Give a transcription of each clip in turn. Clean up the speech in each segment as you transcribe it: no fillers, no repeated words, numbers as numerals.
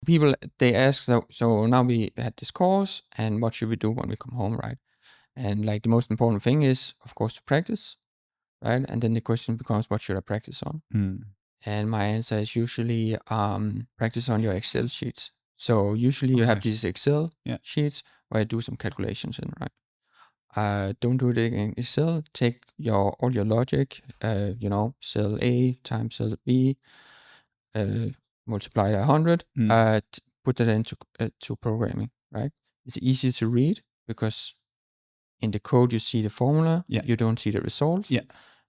people, they ask, so now we had this course, and what should we do when we come home, right? And like the most important thing is, of course, to practice, right? And then the question becomes, what should I practice on? And my answer is usually practice on your Excel sheets. So usually you have these Excel sheets where you do some calculations in, right? Don't do it in Excel. Take all your logic, cell A times cell B, multiply it 100, put it into to programming, right? It's easy to read because in the code you see the formula, you don't see the result.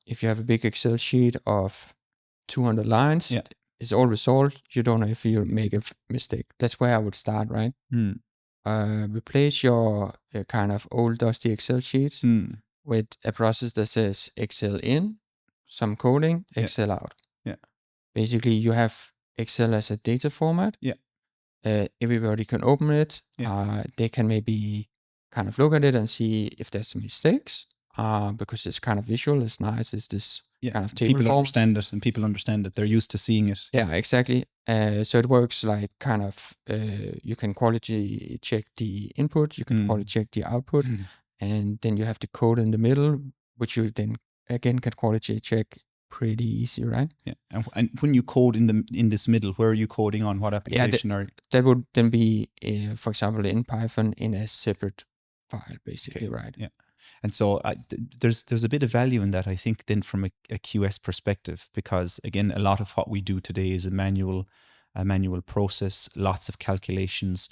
If you have a big Excel sheet of 200 lines, it's all result. You don't know if you make a mistake. That's where I would start, right? Replace your kind of old dusty Excel sheet with a process that says Excel in, some coding, Excel out. Basically, you have Excel as a data format. Everybody can open it. They can maybe kind of look at it and see if there's some mistakes because it's kind of visual. It's nice. It's this kind of table people form. Understand it, and people understand it. They're used to seeing it. Yeah, exactly. So it works like kind of you can quality check the input, you can quality check the output, and then you have the code in the middle, which you then again can quality check pretty easy, right? Yeah. And when you code in this middle, where are you coding on? What application are you? That would then be, for example, in Python in a separate file, basically, right? Yeah. And so there's a bit of value in that, I think, then from a QS perspective, because again, a lot of what we do today is a manual process, lots of calculations.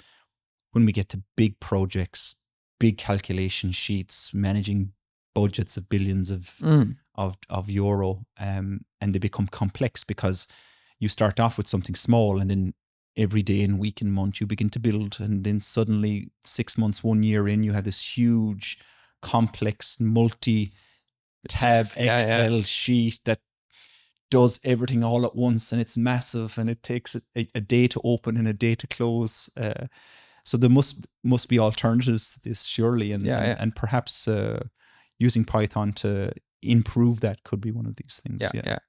When we get to big projects, big calculation sheets, managing budgets of billions of euro, and they become complex because you start off with something small, and then every day and week and month you begin to build, and then suddenly 6 months, 1 year in, you have this huge, complex, multi-tab Excel sheet that does everything all at once, and it's massive, and it takes a day to open and a day to close. So there must be alternatives to this, surely, and perhaps using Python to improve that could be one of these things. Yeah.